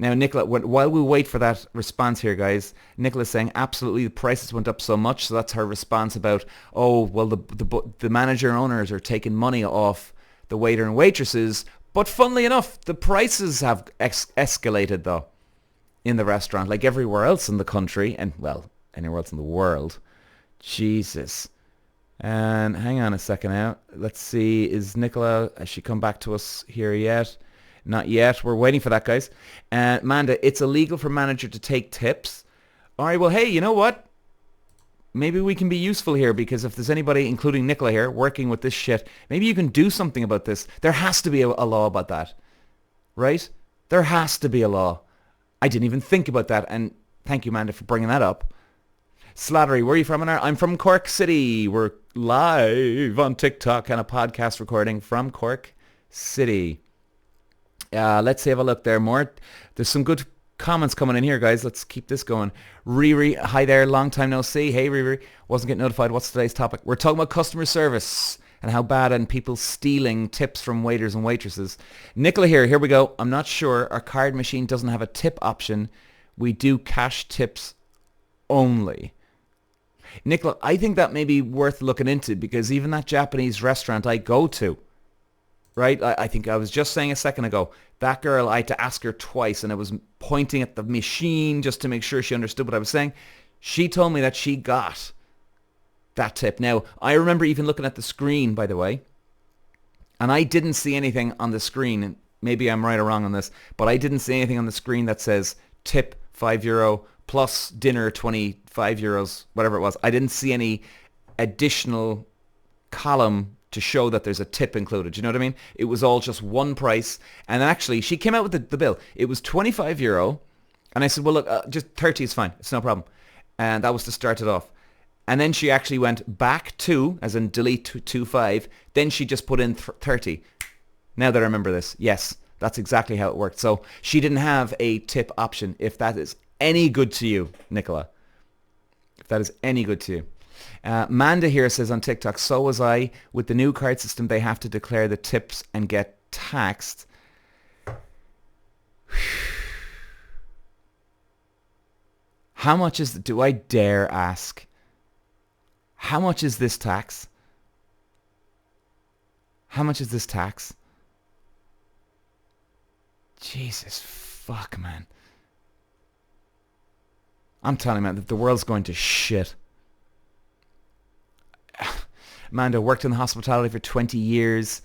Now, Nicola, while we wait for that response here, guys, Nicola's saying absolutely the prices went up so much. So that's her response about, oh, well, the manager and owners are taking money off the waiter and waitresses. But funnily enough, the prices have escalated, though, in the restaurant, like everywhere else in the country and, well, anywhere else in the world. Jesus. And hang on a second now. Let's see. Is Nicola, has she come back to us here yet? Not yet. We're waiting for that, guys. Amanda, it's illegal for manager to take tips. All right, well, hey, you know what? Maybe we can be useful here, because if there's anybody, including Nicola here, working with this shit, maybe you can do something about this. There has to be a law about that, right? There has to be a law. I didn't even think about that, and thank you, Amanda, for bringing that up. Slattery, where are you from? I'm from Cork City. We're live on TikTok and a podcast recording from Cork City. Let's have a look there more. There's some good comments coming in here, guys. Let's keep this going. Riri, hi there. Long time no see. Hey, Riri. Wasn't getting notified. What's today's topic? We're talking about customer service and how bad and people stealing tips from waiters and waitresses. Nicola here we go. I'm not sure. Our card machine doesn't have a tip option. We do cash tips only. Nicola, I think that may be worth looking into, because even that Japanese restaurant I go to, right? I think I was just saying a second ago, that girl, I had to ask her twice, and I was pointing at the machine just to make sure she understood what I was saying. She told me that she got that tip. Now, I remember even looking at the screen, by the way, and I didn't see anything on the screen, and maybe I'm right or wrong on this, but I didn't see anything on the screen that says tip €5 plus dinner 25 euros, whatever it was. I didn't see any additional column to show that there's a tip included. You know what I mean? It was all just one price. And actually, she came out with the bill. It was €25. And I said, well, look, just 30 is fine. It's no problem. And that was to start it off. And then she actually went back to, as in delete 25. Then she just put in 30. Now that I remember this, yes, that's exactly how it worked. So she didn't have a tip option, if that is any good to you, Nicola. If that is any good to you. Manda here says on TikTok, so was I. With the new card system, they have to declare the tips and get taxed. How much is, do I dare ask, how much is this tax? How much is this tax? Jesus fuck, man. I'm telling you, man, that the world's going to shit. Amanda worked in hospitality for 20 years.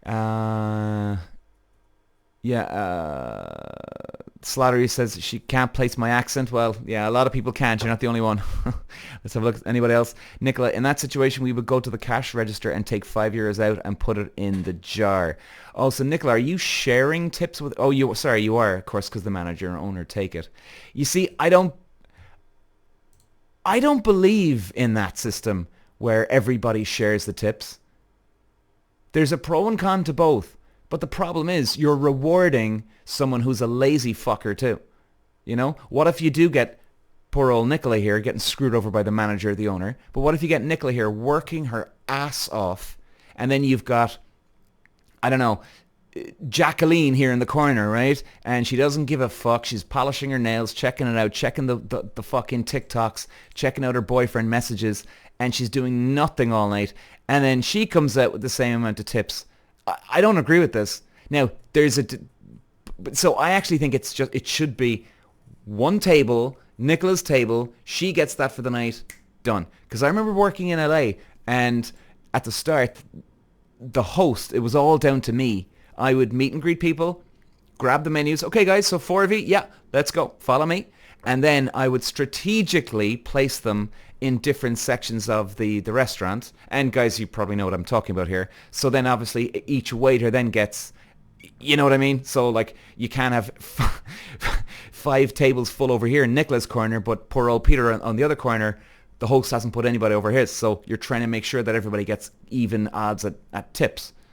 Slattery says she can't place my accent. Well, yeah, a lot of people can't. You're not the only one. Let's have a look at anybody else. Nicola, in that situation, we would go to the cash register and take €5 out and put it in the jar. Oh, so Nicola, are you sharing tips with... Oh, you are, of course, because the manager and owner take it. You see, I don't believe in that system where everybody shares the tips. There's a pro and con to both. But the problem is you're rewarding someone who's a lazy fucker too. You know? What if you do get poor old Nicola here getting screwed over by the manager or the owner? But what if you get Nicola here working her ass off, and then you've got, I don't know, Jacqueline here in the corner, right? And she doesn't give a fuck. She's polishing her nails, checking it out, checking the fucking TikToks, checking out her boyfriend messages, and she's doing nothing all night. And then she comes out with the same amount of tips. I don't agree with this. Now, so I actually think it should be one table, Nicola's table, she gets that for the night, done. Because I remember working in LA, and at the start, the host, it was all down to me. I would meet and greet people, grab the menus. Okay, guys, so 4 of you, yeah, let's go, follow me. And then I would strategically place them in different sections of the restaurant. And guys, you probably know what I'm talking about here. So then obviously each waiter then gets, you know what I mean? So like you can't have 5 tables full over here in Nicola's corner, but poor old Peter on the other corner, the host hasn't put anybody over his. So you're trying to make sure that everybody gets even odds at tips.